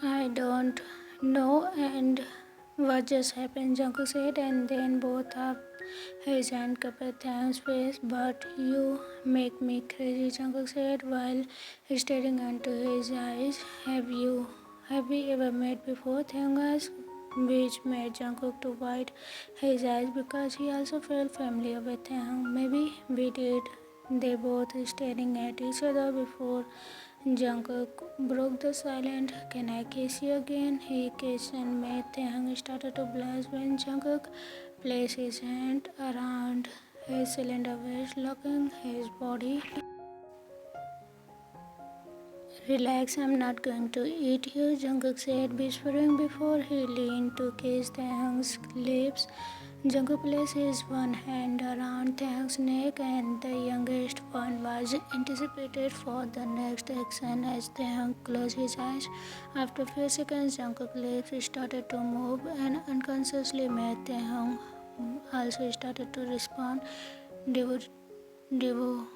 I don't know and what just happened, Jungkook said, and then both of his hands covered Taehyung's face. But you make me crazy, Jungkook said while staring into his eyes. Have we ever met before? Taehyung asked, which made Jungkook to wide his eyes because he also felt familiar with Taehyung. Maybe we did. They both staring at each other before Jungkook broke the silence. Can I kiss you again? He kissed and made Taehyung started to blush when Jungkook placed his hand around his cylinder waist, locking his body. Relax, I'm not going to eat you, Jungkook said, whispering before he leaned to kiss Taehyung's lips. Jungkook placed his one hand around Taehyung's neck, and the youngest one was anticipated for the next action as Taehyung closed his eyes. After a few seconds, Jungkook's lips started to move and unconsciously made Taehyung also started to respond. Devo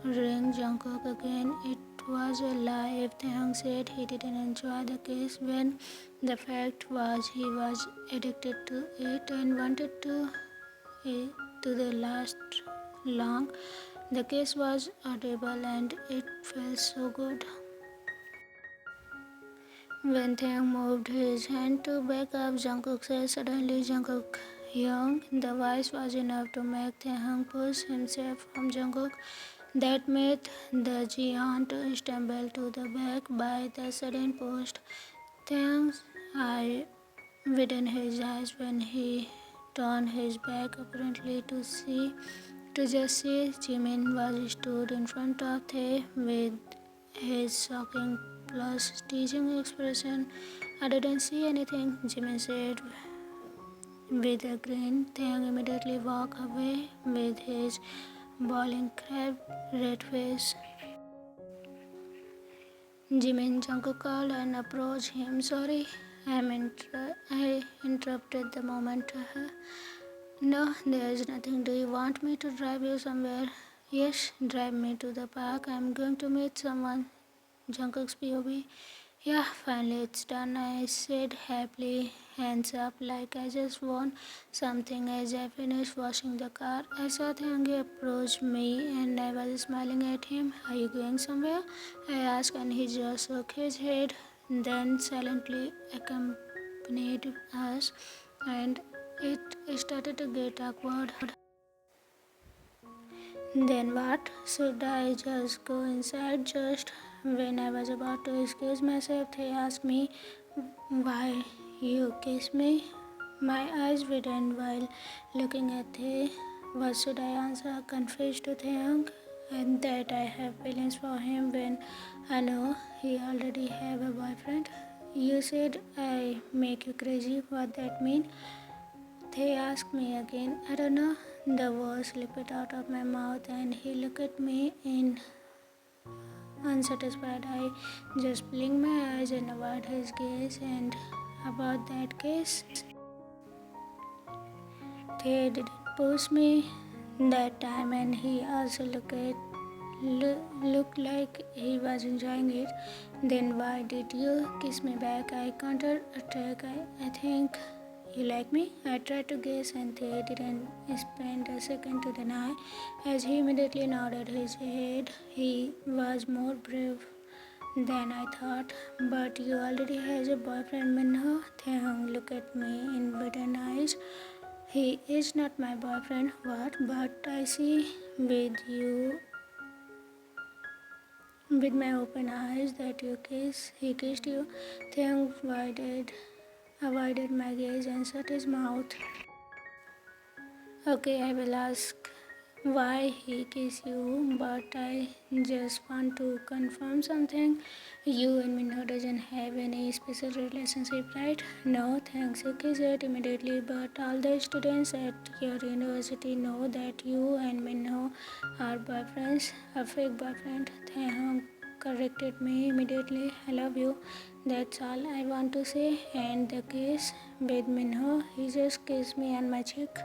ring Jungkook again. It was a lie if Taehyung said he didn't enjoy the kiss when the fact was he was addicted to it and wanted to the last long. The kiss was audible and it felt so good. When Taehyung moved his hand to back up, Jungkook said suddenly Jungkook Hyung. The voice was enough to make Taehyung push himself from Jungkook. That made the Jeon to stumble to the back by the sudden push. Taehyung's eye widened his eyes when he turned his back apparently to just see Jimin was stood in front of Tae with his shocking plus teasing expression. I didn't see anything, Jimin said with a grin. Taehyung immediately walked away with his boiling crab red face. Jimin, Jungkook called and approached him. Sorry, I interrupted the moment. No, there is nothing. Do you want me to drive you somewhere? Yes, drive me to the park. I'm going to meet someone. Jungkook's POV. Yeah, finally it's done, I said happily, hands up like I just won something as I finished washing the car. I saw Taehyung approach me and I was smiling at him. Are you going somewhere? I asked and he just shook his head, then silently accompanied us and it started to get awkward. Then what? Should I just go inside? Just when I was about to excuse myself, they asked me why you kissed me. My eyes widened while looking at Tae. What should I answer? Confessed to Taehyung and that I have feelings for him when I know he already have a boyfriend. You said I make you crazy. What that mean? They asked me again. I don't know. The words slipped out of my mouth and he looked at me in unsatisfied. I just blinked my eyes and avoided his gaze. And about that case, they didn't push me that time and he also looked like he was enjoying it. Then why did you kiss me back? I countered attack. I think you like me? I tried to guess and they didn't spend a second to deny as he immediately nodded his head. He was more brave than I thought. But you already has a boyfriend, Minho. Taehyung looked at me in bitter eyes. He is not my boyfriend. What? But I see with my open eyes that he kissed you. Taehyung avoided my gaze and shut his mouth. Okay, I will ask why he kissed you, but I just want to confirm something. You and Minho doesn't have any special relationship, right? No, thanks. He said immediately, but all the students at your university know that you and Minho are boyfriends. A fake boyfriend. Taehyung corrected me immediately. I love you. That's all I want to say. And the kiss with Minho, he just kissed me on my cheek.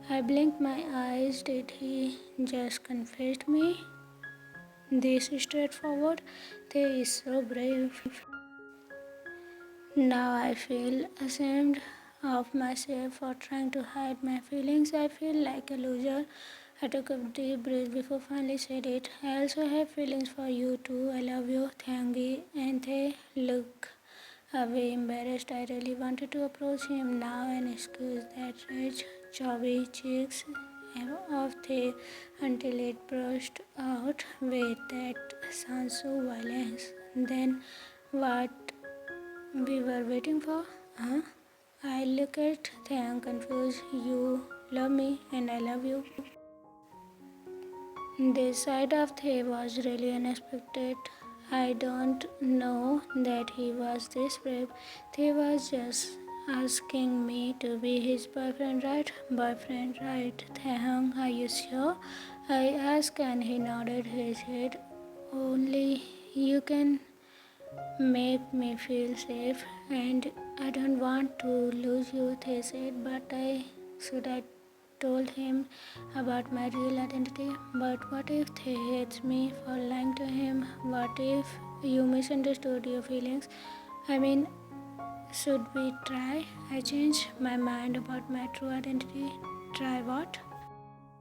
I blinked my eyes. Did he just confess me? This straightforward. They is so brave. Now I feel ashamed of myself for trying to hide my feelings. I feel like a loser. I took a deep breath before finally said it. I also have feelings for you too. I love you, Thangi. And they look away embarrassed. I really wanted to approach him now and squeeze that rich, chubby cheeks of the until it burst out. Wait, that sounds so violent. Then what we were waiting for? Huh? I look at Taehyung confused. You love me and I love you. This side of Tae was really unexpected. I don't know that he was this brave. Tae was just asking me to be his boyfriend, right? Boyfriend, right? Taehyung, are you sure? I asked and he nodded his head. Only you can make me feel safe and I don't want to lose you, they said, but I told him about my real identity. But what if he hates me for lying to him? What if you misunderstood your feelings? I mean, should we try? I changed my mind about my true identity. Try what?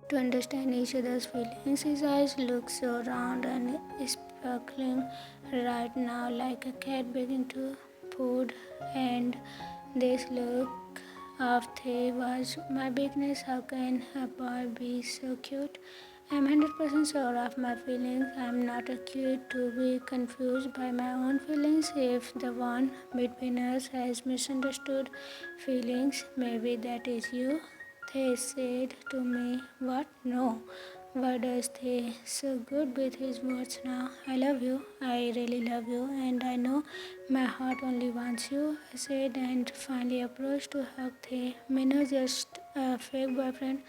To understand each other's feelings. His eyes look so round and sparkling right now, like a cat begging to food. And this look of they was my weakness. How can a boy be so cute? I'm 100% sure of my feelings. I'm not a cute to be confused by my own feelings. If the one between us has misunderstood feelings, maybe that is you. They said to me, what? No. Why does they so good with his words now? I love you. I really love you. And I know my heart only wants you. I said and finally approached to hug Thay. Mino just a fake boyfriend.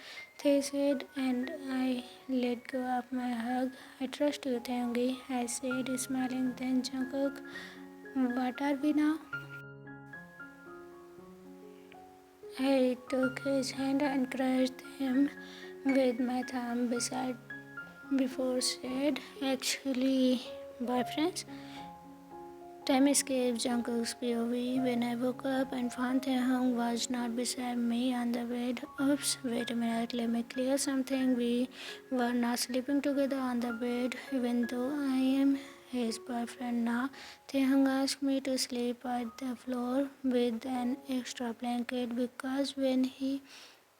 They said and I let go of my hug. I trust you, Taehyung. I said smiling. Then Jungkook, what are we now? I took his hand and crushed him with my thumb beside before said, actually, boyfriends. Time escaped Jungkook's POV when I woke up and found Taehyung was not beside me on the bed. Oops, wait a minute, let me clear something. We were not sleeping together on the bed, even though I am his boyfriend now. Taehyung asked me to sleep on the floor with an extra blanket because when he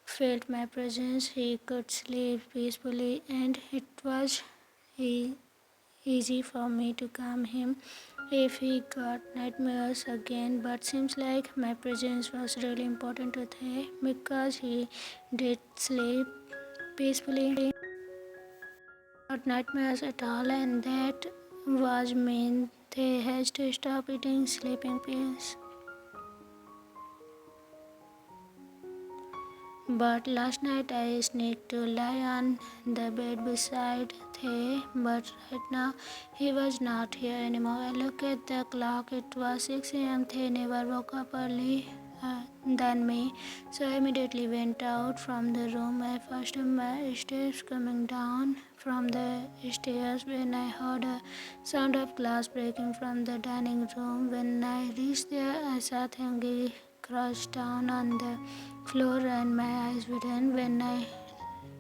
felt my presence, he could sleep peacefully, and it was e- easy for me to calm him if he got nightmares again. But seems like my presence was really important to Thay because he did sleep peacefully, not nightmares at all, and that was mean Thay has to stop eating sleeping pills. But last night I sneaked to lie on the bed beside Thay, but right now he was not here anymore. I looked at the clock, it was 6 a.m. Thay never woke up early than me, so I immediately went out from the room. I first heard my steps coming down from the stairs when I heard a sound of glass breaking from the dining room. When I reached there, I saw Thangi crouched down on the floor and my eyes widened when I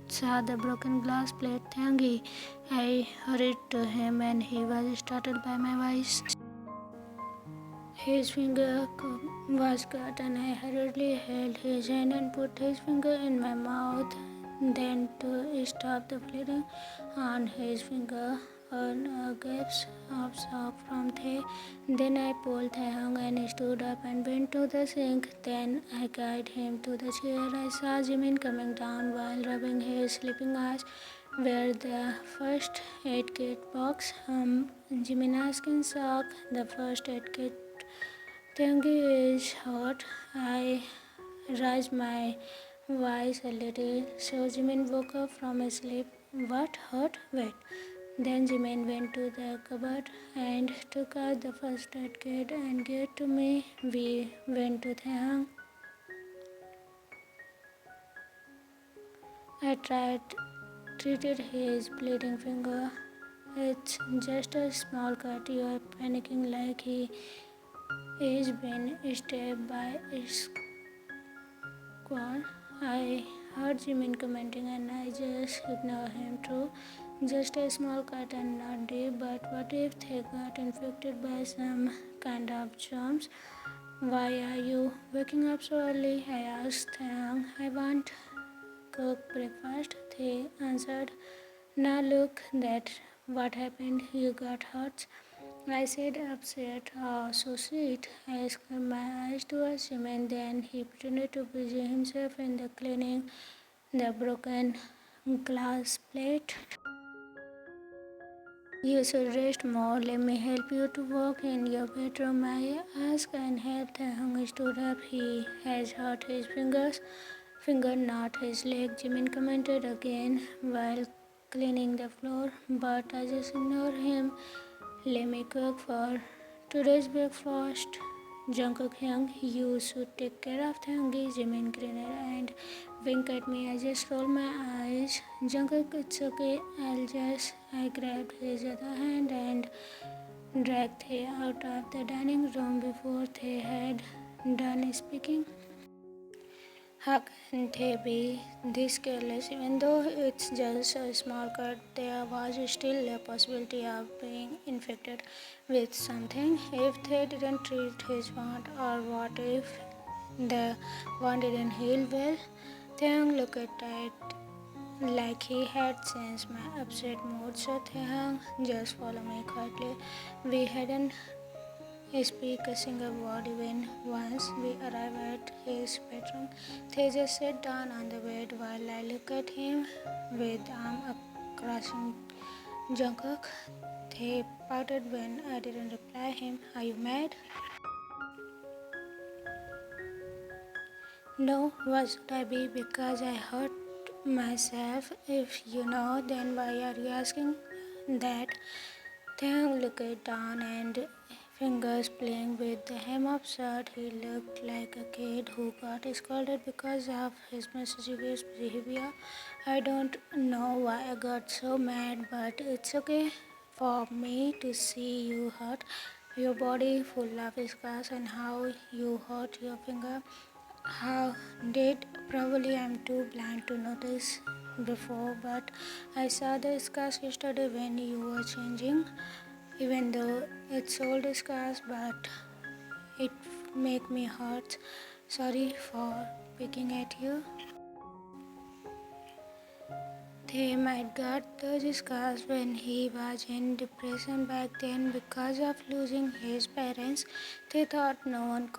saw the broken glass plate. Thangi, I hurried to him and he was startled by my voice. His finger was cut and I hurriedly held his hand and put his finger in my mouth. Then to stop the bleeding on his finger, earned a gasp of shock from Thay. Then I pulled Taehyung and stood up and went to the sink. Then I guided him to the chair. I saw Jimin coming down while rubbing his sleeping eyes. Where the first aid kit box? Jimin asked in shock. The first aid kit Tengi is hot. I raised my voice a little, so Jimin woke up from his sleep. What hurt? Wait. Then Jimin went to the cupboard and took out the first aid kit and gave it to me. We went to Taehyung. I treated his bleeding finger. It's just a small cut. You are panicking like he is being step by squad. I heard Jimin commenting and I just ignore him too. Just a small cut and not deep, but what if they got infected by some kind of germs? Why are you waking up so early? I asked Taehyung. I want cook breakfast. They answered. Now look, that what happened? You got hurt? I said upset. Oh, so sweet. I screwed my eyes towards him and then he pretended to busy himself in the cleaning the broken glass plate. You should rest more. Let me help you to walk in your bedroom. I asked and helped him. Stood up. He has hurt his finger, not his leg. Jimin commented again while cleaning the floor, but I just ignored him. Let me cook for today's breakfast. Jungkook Hyung, you should take care of Taehyung. Jimin grinned and winked at me. I just rolled my eyes. Jungkook, it's okay. I grabbed his other hand and dragged him out of the dining room before they had done speaking. How can they be this careless? Even though it's just a small cut, there was still a possibility of being infected with something if they didn't treat his wound, or what if the wound didn't heal well? Taehyung looked at it like he had sensed my upset mood. So Taehyung, just follow me quietly. We hadn't speak a single word even once we arrived at his bedroom. They just sat down on the bed while I looked at him with arm across Jungkook. They pouted when I didn't reply him. Are you mad? No, why should I be? Because I hurt myself. If you know, then why are you asking that? Taehyung looked down and fingers playing with the hem of shirt. He looked like a kid who got scolded because of his mischievous behavior. I don't know why I got so mad, but it's okay for me to see you hurt. Your body full of scars and how you hurt your finger. How did? Probably I'm too blind to notice before, but I saw the scars yesterday when you were changing. Even though it's old scars, but it make me hurt. Sorry for picking at you. They might got those scars when he was in depression back then because of losing his parents. They thought no one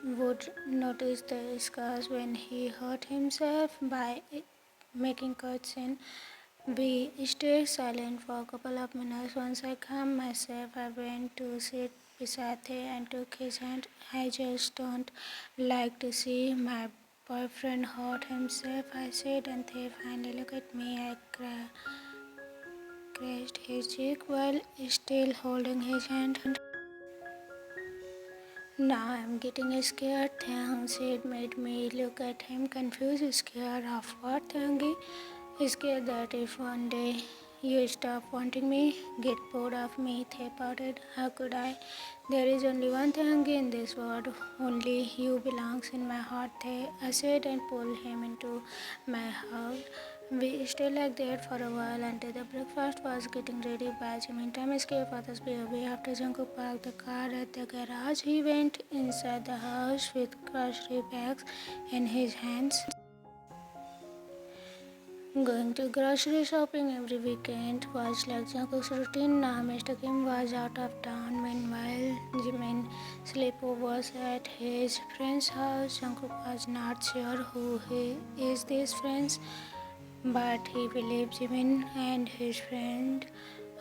would notice the scars when he hurt himself by making cuts in. We stayed silent for a couple of minutes. Once I calmed myself, I went to sit beside him and took his hand. I just don't like to see my boyfriend hurt himself, I said, and they finally looked at me. I caressed his cheek while still holding his hand. Now I'm getting scared, Taehyung said, made me look at him confused. Scared of what, Taehyung? Scared that if one day you stop wanting me, get bored of me, they pouted. How could I? There is only one Taehyung in this world. Only you belongs in my heart, I said and pulled him into my hug. We stayed like that for a while until the breakfast was getting ready. By the meantime, escape others be away. After Jungkook parked the car at the garage, he went inside the house with grocery bags in his hands. Going to grocery shopping every weekend was like Jungkook's routine. Now Mr. Kim was out of town. Meanwhile, Jimin sleepovers at his friend's house. Jungkook was not sure who is these friends, but he believes Jimin and his friend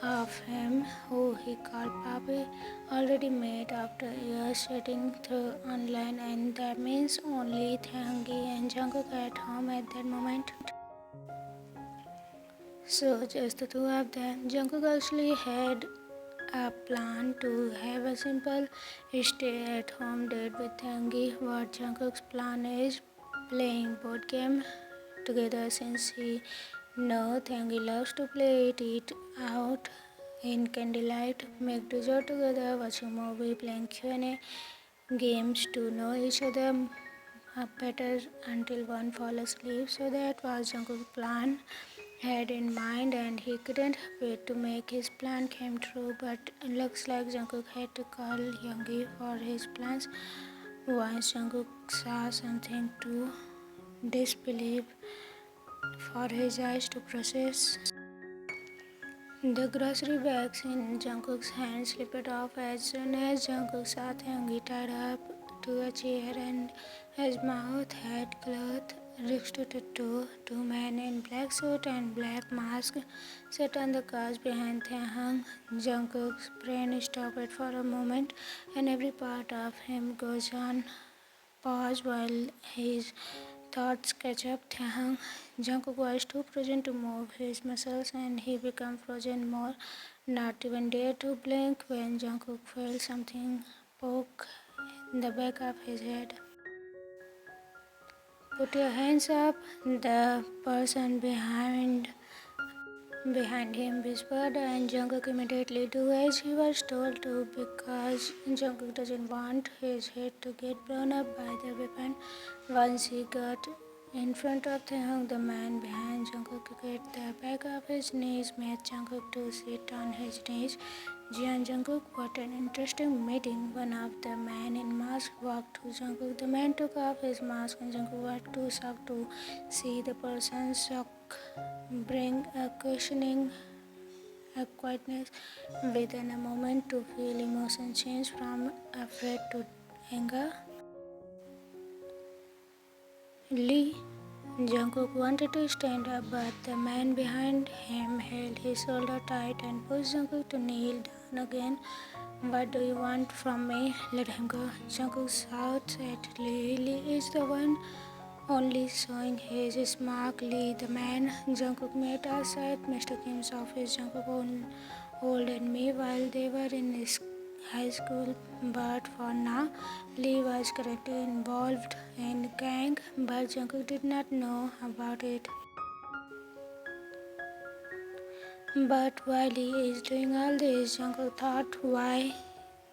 of him, who he called Papi, already met after years chatting through online, and that means only Taehyung and Jungkook at home at that moment. So just the two of them. Jungkook actually had a plan to have a simple stay-at-home date with Taehyung. What Jungkook's plan is playing board game together, since he knows Taehyung loves to play it, eat out in candlelight, make dessert together, watching movie, playing Q&A. games to know each other better until one fall asleep. So that was Jungkook's plan had in mind, and he couldn't wait to make his plan come true. But it looks like Jungkook had to call Yoongi for his plans. Once Jungkook saw something to disbelieve for his eyes to process. The grocery bags in Jungkook's hand slipped off as soon as Jungkook saw Taehyung tied up to a chair and his mouth had cloth restricted to. Two men in black suit and black mask sat on the couch behind Taehyung. Jungkook's brain stopped for a moment, and every part of him goes on pause while his thoughts catch up. Taehyung. Jungkook was too frozen to move his muscles, and he became frozen more, not even dare to blink when Jungkook felt something poke in the back of his head. Put your hands up, the person behind him whispered, and Jungkook immediately do as he was told to because Jungkook doesn't want his head to get blown up by the weapon. Once he got in front of Taehyung, the man behind Jungkook at the back of his knees made Jungkook to sit on his knees. Jeon Jungkook, what an interesting meeting. One of the men in mask walked to Jungkook. The man took off his mask and Jungkook was too shocked to see the person's shock bring a questioning a quietness within a moment to feel emotion change from afraid to anger. Lee Jungkook wanted to stand up, but the man behind him held his shoulder tight and pushed Jungkook to kneel down again. What do you want from me? Let him go. Jungkook shouts at Lee. Lee is the one only showing his smart. Lee, the man Jungkook met outside Mr. Kim's office. Jungkook older me while they were in high school, but for now, Lee was currently involved in gang, but Jungkook did not know about it. But while Lee is doing all this, Jungkook thought, why?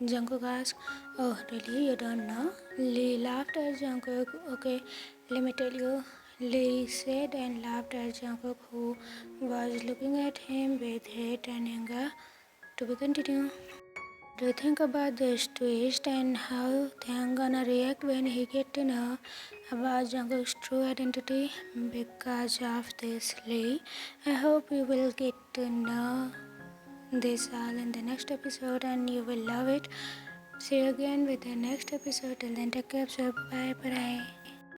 Jungkook asked, oh, really? You don't know? Lee laughed at Jungkook. Okay, let me tell you. Lee said and laughed at Jungkook, who was looking at him with hate and anger. To be continued. Do you think about this twist and how Taehyung gonna react when he get to know about Jungkook's true identity because of this, Lee? I hope you will get to know this all in the next episode and you will love it. See you again with the next episode. Till then, take care. So bye bye.